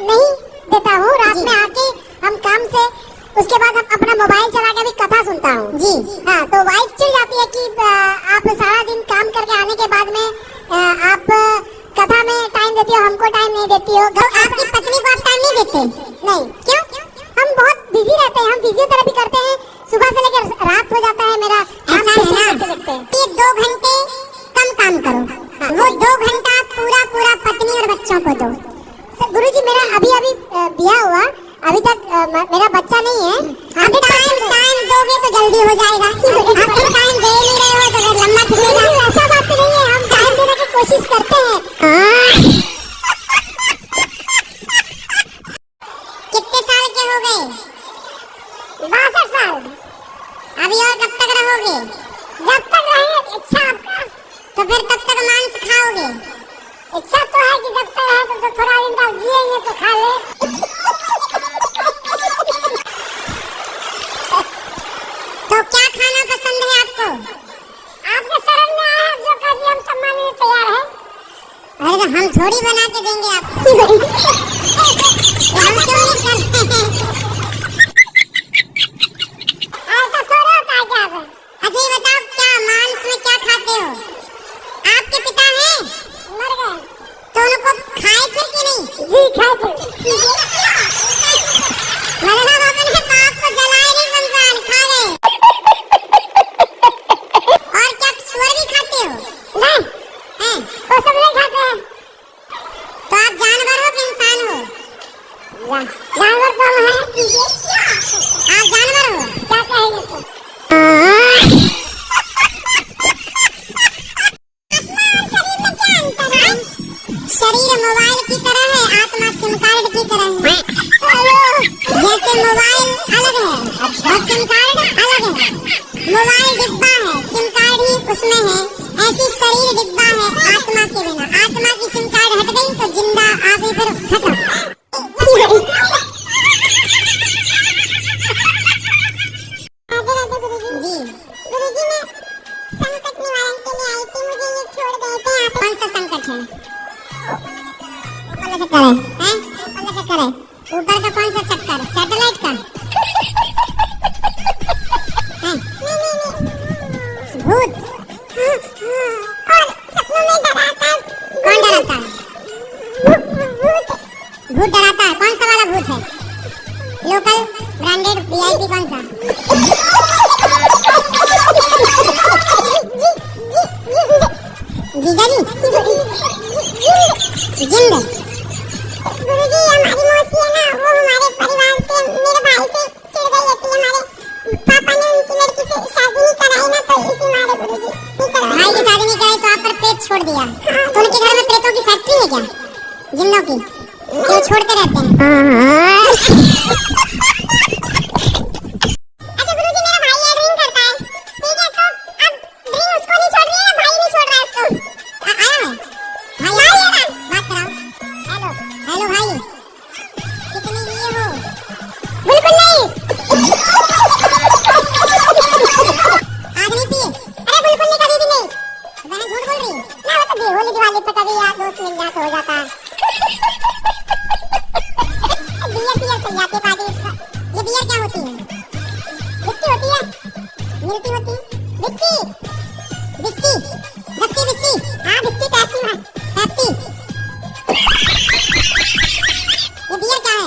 नहीं देता हूँ। रात में आके हम काम से उसके बाद अपना मोबाइल चला के भी कथा सुनता हूँ जी। हाँ, तो वाइफ चिढ़ जाती है कि आप सारा दिन काम करके आने के बाद में आप कथा में टाइम देती हो, हमको टाइम नहीं देती हो। तो आपकी पत्नी को आप टाइम नहीं देते? नहीं। क्यों? हम बहुत बिजी रहते हैं, हम फिजियोथेरेपी करते हैं, सुबह से लेकर रात हो जाता है मेरा। ऐसा है ना, ये 2 घंटे कम काम करो। हाँ, वो 2 घंटा पूरा पत्नी और बच्चों को दो। गुरुजी मेरा अभी ब्याह हुआ, अभी तक मेरा बच्चा नहीं है। आप टाइम दोगे तो जल्दी हो जाएगा। आप टाइम दे नहीं रहे हो तो लंबा खींचेगा। ऐसा बात नहीं है, हम टाइम देने की कोशिश करते हैं। कितने साल के हो गए? 62 साल। अभी और कब तक रहोगे? जब तक रहेंगे। इच्छा आपका? तो फिर तब तक मांस खाओगे? इच्छा तो है कि जब तक है तो थोड़ा दिन तक जिएंगे तो खा ले। तो क्या खाना पसंद है आपको? आपके शरण में आया जो कभी हम सम्मान में तैयार है। अरे तो हम थोड़ी बना के देंगे आपको। हम क्यों नहीं करते हैं? ऐसा थोड़ा होता है क्या? अच्छा ये बताओ, क्या मांस में क्या खाते हो? आपके पिता हैं? मर गए। तो उनको खाए थे कि नहीं? जी खाए थे। मतलब अपने बाप को जलाए नहीं, शमशान खा गए। और क्या सुअर भी खाते हो? नहीं, हैं? वो सब नहीं खाते हैं। तो आप जानवर हो कि इंसान हो? जानवर तो हम हैं। आप जानवर हो? क्या कहेंगे तो? शरीर मोबाइल की तरह है, आत्मा सिम कार्ड की तरह है। जैसे मोबाइल अलग है और सिम कार्ड अलग है। मोबाइल डिब्बा है, सिम कार्ड ही उसमें है। ऐसी शरीर डिब्बा है आत्मा के बिना। आत्मा की सिम कार्ड हट गई तो जिंदा आगे फिर खत्म। जी गुरुजी, मैं संकट निवारण के लिए आई थी, मुझे ये छोड़ गए थे। आप कौन सा संकट है? चक्कर है, हैं? चक्कर है। ऊपर का कौन सा चक्कर? सैटेलाइट का? हैं? भूत? और सपनों में डराता है। कौन डराता है? भूत डराता है। कौन सा वाला भूत है? लोकल, ब्रांडेड, VIP कौन सा? जीजा जी, जिंद। गुरुजी हमारी मौसी है ना, वो हमारे परिवार से, मेरे भाई से चिढ़ गई होती है। हमारे पापा ने उनकी लड़की से शादी नहीं कराई ना, तो इसी मारे गुरुजी नहीं कराई। भाई की शादी नहीं कराई तो आप पर प्रेत छोड़ दिया। तो उनके घर में प्रेतों की फैक्ट्री है क्या? जिन्नों की? क्यों छोड़ते रहते हैं? अच्छा गुरुजी, मेरा भाई ये ड्रिंक करता है, ठीक है? तो अब ड्रिंक उसको नहीं छोड़ रही है, भाई नहीं छोड़ रहा है उसको। आया है भाई, आया बात कराओ। हेलो भाई, कितने लिए हो? बिल्कुल नहीं। आज नहीं पिए? अरे बिल्कुल नहीं, कभी भी नहीं। बहन झूठ बोल रही है ना। वो तो होली दिवाली पे कभी यार दोस्त मिल जाता हो जाता है। बियर चल जाती है पार्टी। ये बियर क्या होती है? विस्की होती है, मिलती होती है। विस्की, विस्की, विस्की, हाँ विस्की, पेप्सी। ये बियर क्या है?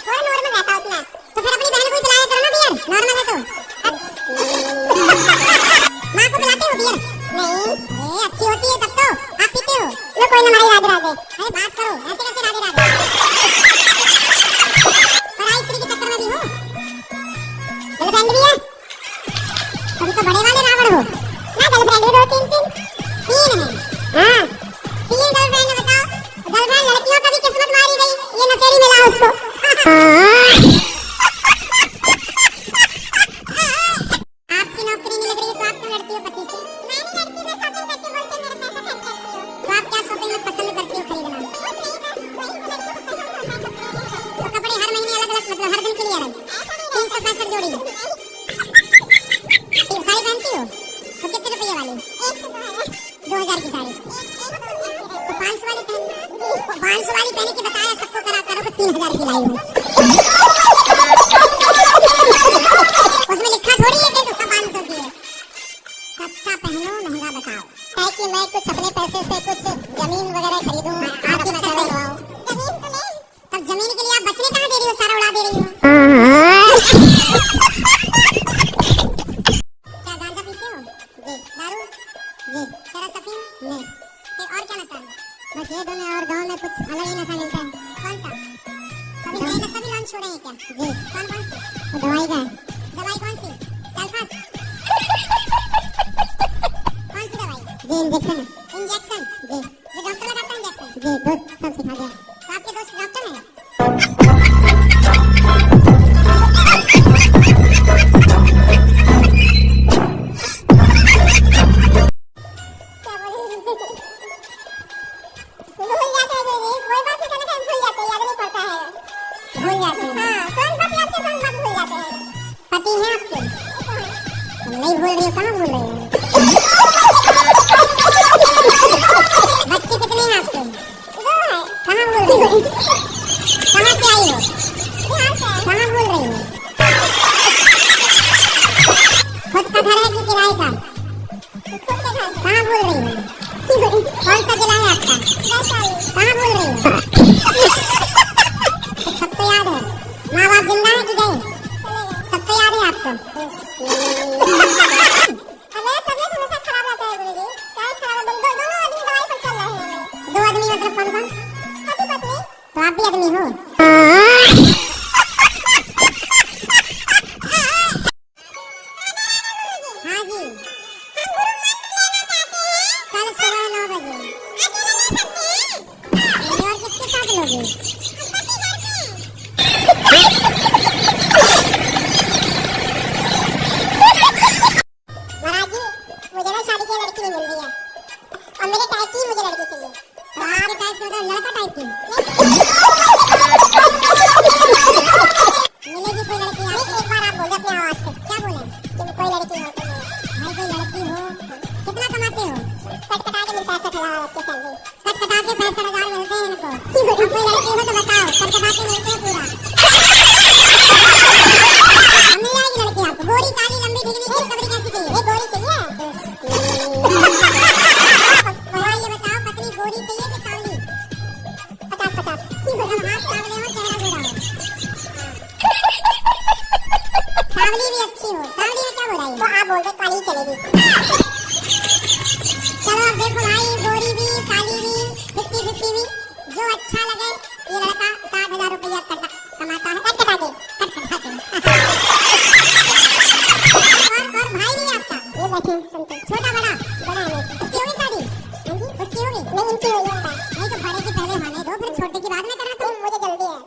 थोड़ा नॉर्मल रहता है उसमें। तो फिर अपनी बहन को ही पिलाया करो ना बियर, नॉर्मल है तो। माँ को पिलाते हो बियर? नहीं। अच्छी होती है तब तो। आप पीते हो? लो कोई ना, हमारी राधे राधे। अरे बात करो, ऐसे कैसे राधे राधे? पढ़ाई स्त्री के चक्कर में भी हो? गर्लफ्रेंड भी है? तुम तो बड़े वाले रावण हो ना। गर्लफ्रेंड भी 2 3 3 है। हाँ 3 गर्लफ्रेंड। बताओ, गर्लफ्रेंड लड़कियों का भी किस्मत मारी गई, ये नशेड़ी मिला उसको। आपकी नौकरी नहीं लग रही है तो आप क्यों लड़ती हो पति से? मैं नहीं लड़ती, मैं शॉपिंग करके बोलते मेरे पैसा खर्च करती हो। तो आप क्या शॉपिंग में पसंद करती हो खरीदना? तो कपड़े हर महीने अलग अलग, मतलब हर दिन के लिए अलग? 365 जोड़ी साड़ी पहनती हो? तो कितने रुपये वाली? 2000 की साड़ी। तो 500 वाली पहन, 500 वाली पहने के बताया सबको करा करो। 3000 की लाई हूँ। उसमें लिखा थोड़ी है कि उसका 500 की है। सस्ता पहनो महंगा बताओ। है कि मैं कुछ अपने पैसे से कुछ जमीन वगैरह खरीदूं, आपकी नकल करवाऊं। जमीन तो ले, तब जमीन के लिए आप बचने कहाँ दे रही हो, सारा उड़ा दे रही हो। क्या गांजा पीते हो? जी। दारू? जी। शराब पीते हो? नहीं। और क्या नशा है? बस ये दोनों, और गांव में कुछ अलग ही नशा मिलता है। कौन सा? कभी नए नशा भी लॉन्च हो रहे हैं क्या? जी। कौन कौन सी? दवाई का है। दवाई कौन सी? सल्फास? कौन सी दवाई? जी इंजेक्शन। इंजेक्शन? जी। ये डॉक्टर लगाता है इंजेक्शन? जी, दोस्त सब सिखा दिया। तो आपके दोस्त डॉक्टर हैं? पति हैं आपके? नहीं भूल रही हो, कहाँ भूल रही हो? बच्चे कितने हैं आपके? 2 हैं। कहाँ भूल रही हो? कहाँ से आई हो? कहाँ भूल रही हो? खुद का घर है कि किराए का? खुद का घर। कहाँ भूल रही हो? कौन सा जिला है आपका? कहाँ भूल रही हो? सब तो याद है। माँ बाप जिंदा है कि गए? सब तो याद है आपको? अबे तबीयत हमेशा खराब रहता है गुरुजी। क्या खराब है? दोनों आदमी दवाई पर चल रहे हैं। 2 आदमी मतलब कौन कौन? पति पत्नी। तो आप भी आदमी हो? हाँ जी। कल सुबह 9 बजे। और किसके साथ लोगे? महाराज जी, मुझे ना शादी की लड़की नहीं मिल रही है और मेरे टाइप की मुझे लड़की चाहिए। तो आपके टाइप की, मतलब लड़का टाइप की मिलेगी कोई लड़की? एक बार आप बोले अपनी आवाज से। क्या बोले? कि कोई लड़की हो तो भाई, कोई लड़की हो। कितना कमाते हो? कटकटा के मिलता है 60,000 आपके सैलरी। कटकटा के 65,000 मिलते हैं इनको। कोई लड़की हो तो बताओ, कटकटा के मिलते हैं पूरा। मिल जाएगी लड़की आपको। गोरी, काली, लंबी, डिगनी, कबरी कैसी चाहिए? एक गोरी चाहिए। ये बताओ, पतली गोरी चाहिए कि सांवली? 50-50। हाथ सांवले हो, चेहरा गोरा हो। सांवली भी अच्छी हो। सांवली में क्या बुराई है? तो आप बोल रहे काली चलेगी। चलो अब देखो भाई, गोरी भी काली भी 50-50 भी, जो अच्छा लगे। ये लड़का 60,000 रुपया कमाता है। कटकटा के और भाई नहीं आपका? ये बैठे सुनते। छोटा बड़ा? बड़ा है। उसकी होगी शादी? हाँ जी, उसकी होगी? नहीं, इनकी हुई है। नहीं तो बड़े की पहले होने दो, फिर छोटे की बाद में करना। तुम मुझे जल्दी है।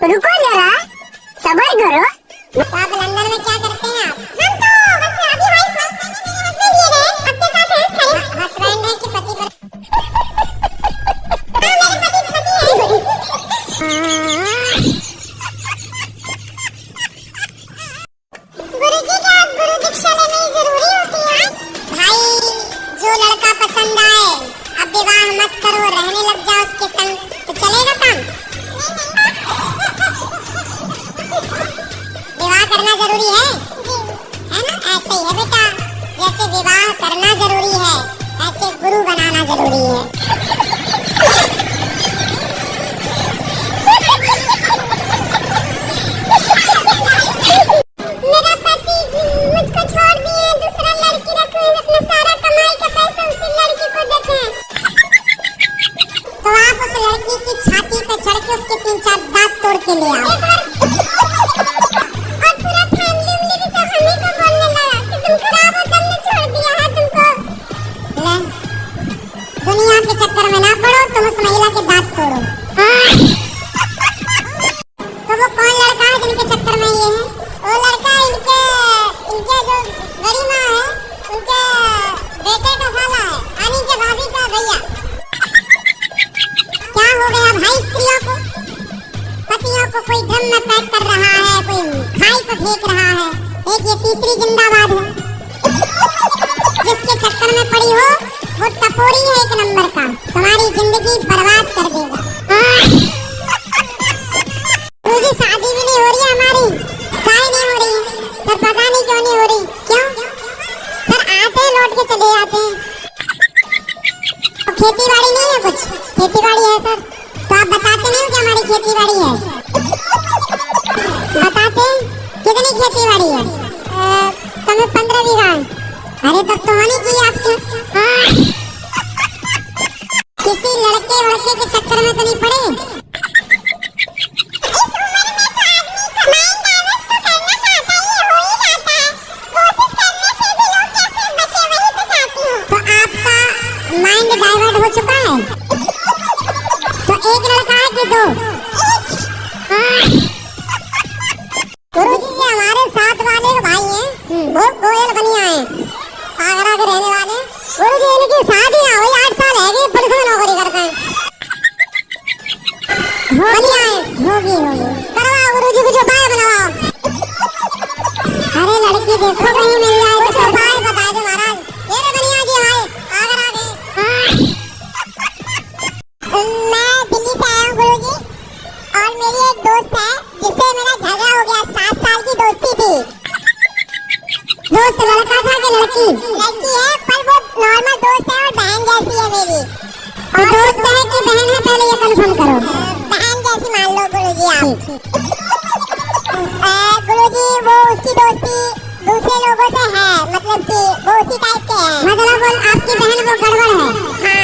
रुको जरा, सब्र करो। आप लंदन में क्या करते हैं आप? हम तो बस अभी हाउस हस्बैंड ये रहे, आपके साथ हैं खाली। हस्बैंड है कि पति पर? मेरे पति है। गुरुजी, क्या गुरु दीक्षा लेनी जरूरी होती है? भाई, जो लड़का पसंद आए, अब विवाह मत करो, रहने लग जाओ उसके संग, तो चलेगा काम? विवाह करना जरूरी है ना? ऐसे ही है बेटा, जैसे विवाह करना जरूरी है, ऐसे गुरु बनाना जरूरी है। मेरा पति मुझको छोड़ दिए, दूसरा लड़की रखो, अपना सारा कमाई का पैसा उसी लड़की को देते हैं। तो आप उस लड़की की छाती पे चढ़ के उसके 3-4 दांत तोड़ के ले आओ। दुनिया के चक्कर में ना पड़ो, तुम उस महिला के दांत तोड़ो। तो वो कौन लड़का है जिनके चक्कर में ये है? वो लड़का इनके जो गरिमा है, उनके बेटे का साला को फेंक रहा है। एक ये तीसरी जिंदाबाद है, जिसके चक्कर में पड़ी हो वो टपोरी है एक नंबर का, तुम्हारी जिंदगी बर्बाद कर देगा। मुझे शादी भी नहीं हो रही है हमारी, काहे नहीं हो रही है सर, पता नहीं क्यों नहीं हो रही। क्यों सर, आते हैं लौट के चले जाते हैं। खेती बाड़ी नहीं है कुछ? खेती बाड़ी है सर, तो आप बताते नहीं हो कि हमारी खेती बाड़ी है? बताते कितनी खेती बाड़ी है? तुम्हें 15 बीघा है। अरे तब तो होनी चाहिए आपके। किसी लड़के के चक्कर में तो नहीं पड़े? माइंड डाइवर्ट हो चुका है। तो एक लड़का है कि दो? गुरुजी जी हमारे साथ वाले भाई हैं, वो कोयल बनिया हैं, आगरा के रहने वाले। गुरुजी इनकी शादी ना हुई 8 साल है गए, पुलिस में नौकरी करते हैं। बनिया है, होगी करवाओ गुरुजी कुछ उपाय बनाओ। अरे लड़की देखो कहीं मिल जाए, कुछ उपाय बता दो महाराज। ये रे बनिया जी आए, आगरा गए। मैं दिल्ली से आया हूँ गुरुजी, और मेरी एक दोस्त है जिससे मेरा झगड़ा हो गया। 7 साल की दोस्ती थी। दोस्त लड़का था कि लड़की? लड़की है, पर वो नॉर्मल दोस्त है और बहन जैसी है मेरी। और दोस्त है कि बहन है, पहले ये कंफर्म करो। बहन जैसी मान लो गुरुजी आप। गुरुजी वो उसकी दोस्ती दूसरे लोगों से है, मतलब कि वो उसी टाइप के हैं। मतलब वो आपकी बहन वो गड़बड़ है।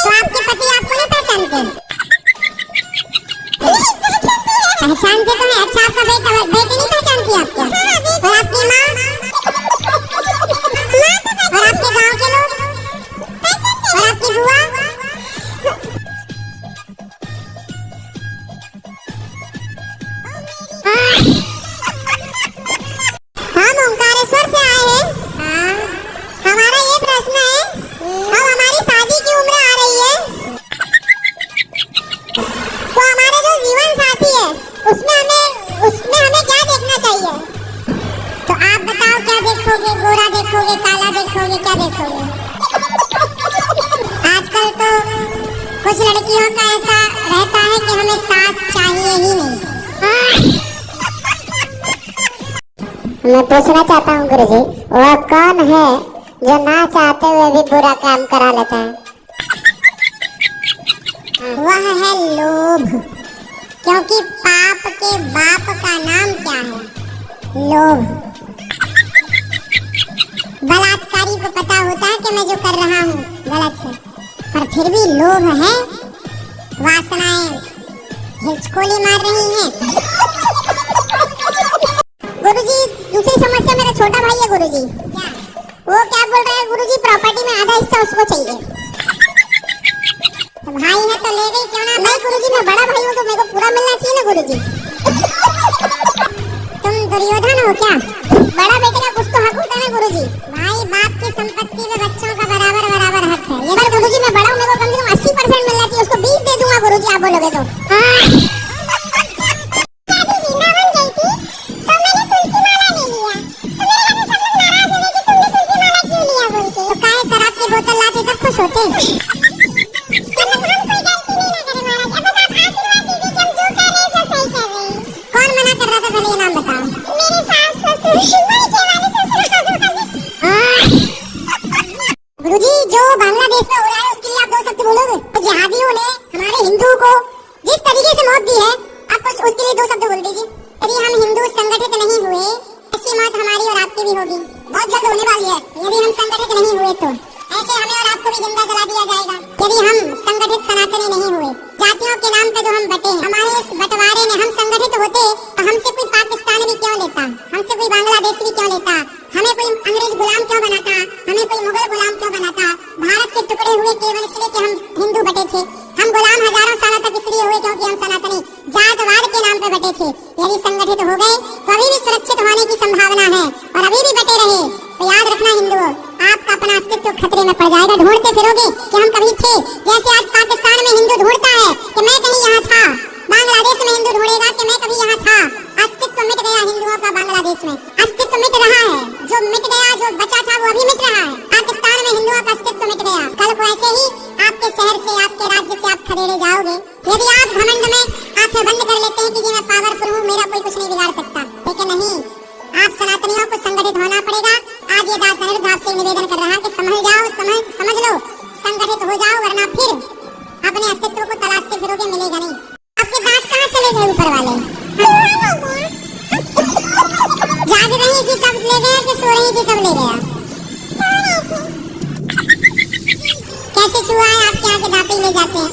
हाँ पहचानते तो है। अच्छा आपका बेटी नहीं पहचानती आपको? और आपकी माँ और आपके गांव के लोग और आपकी बुआ? हम ओंकारेश्वर से आए हैं। हमारा ये प्रश्न है, अब हमारी शादी की उम्र आ रही है, तो हमारे जो जीवन साथी है उसमें हमें क्या देखना चाहिए? तो आप बताओ क्या देखोगे? गोरा देखोगे, काला देखोगे, क्या देखोगे? आजकल तो कुछ लड़कियों का ऐसा रहता है कि हमें सास चाहिए ही नहीं। मैं पूछना चाहता हूँ गुरुजी, वह कौन है जो ना चाहते हुए भी बुरा काम करा लेता है? वह है लोभ, क्योंकि पाप के बाप का नाम क्या है? लोभ। बलात्कारी को पता होता है कि मैं जो कर रहा हूँ गलत है, पर फिर भी लोभ है, वासनाएं हिचकोली मार रही हैं। गुरुजी दूसरी समस्या, मेरा छोटा भाई है गुरुजी। वो क्या बोल रहा है गुरुजी, प्रॉपर्टी में आधा हिस्सा उसको चाहिए। तो भाई है तो ले गई क्यों ना? नहीं गुरुजी, मैं बड़ा भाई हूँ तो मेरे को पूरा मिलना चाहिए ना गुरुजी। तुम दुर्योधन हो क्या? बड़ा बेटे का कुछ तो हक होता है गुरुजी। भाई बाप की संपत्ति में बच्चों का बराबर हक है। ये बार गुरुजी मैं बड़ा हूँ, मेरे को कम से कम 80% मिलना चाहिए, उसको 20 दे दूंगा गुरुजी आप बोलोगे तो। बोतल लाते तब खुश होते। कौन मना कर रहा था पहले ये नाम बताओ? मेरे सास ससुर। गुरुजी जो बांग्लादेश में हो रहा है उसके लिए आप 2 शब्द बोलोगे? तो जिहादियों ने हमारे हिंदू को जिस तरीके से मौत दी है, आप उसके लिए 2 शब्द बोल दीजिए। यदि हम हिंदू संगठित नहीं हुए, ऐसी मौत हमारी और आपकी भी होगी, बहुत जल्द होने वाली है। यदि हम संगठित नहीं हुए तो ऐसे हमें और आपको भी जिंदा जला दिया जाएगा। यदि हम संगठित सनातनी नहीं हुए, जातियों के नाम पे जो हम बटे हैं, हमारे इस बंटवारे में हम संगठित होते तो हमसे कोई पाकिस्तानी भी क्यों लेता, हमसे कोई बांग्लादेशी भी क्यों लेता, हमें कोई अंग्रेज गुलाम क्यों बनाता, हमें कोई मुगल गुलाम क्यों बनाता? भारत के टुकड़े हुए केवल इसलिए कि हम हिंदू बटे थे। हम गुलाम हजारों सालों तक इसलिए हुए क्योंकि हम सनातनी जातवाद के नाम पे बटे थे। यदि संगठित हो गए तो अभी भी सुरक्षित होने की संभावना है, और अभी भी बटे रहे तो याद रखना हिंदुओं, आपका अपना अस्तित्व खतरे में पड़ जाएगा। ढूंढते फिरोगे कि हम कभी थे, जैसे इसमें। अस्तित्व मिट रहा है, जो मिट गया, जो बचा था वो अभी मिट रहा है। पाकिस्तान में हिंदुओं का अस्तित्व मिट गया। कल को ऐसे ही आपके शहर से, आपके राज्य से आप खदेड़े जाओगे। यदि आप घमंड में आंखें बंद कर लेते हैं कि जी मैं पावरफुल हूँ, मेरा कोई कुछ नहीं बिगाड़ सकता, लेकिन नहीं, आप सनातनियों को संगठित होना पड़ेगा। आज ये दास अनिरुद्ध आपसे निवेदन कर रहा है कि समझ जाओ, समझ लो, संगठित हो जाओ, वरना फिर अपने अस्तित्व को तलाशते फिरोगे, मिलेगा नहीं। आपके दांत कहाँ चले गए ऊपर वाले? जाग रही थी कब ले गया कि सो रही थी कब ले गया? कैसे छुआ है आपके यहाँ के दांत ही ले जाते हैं?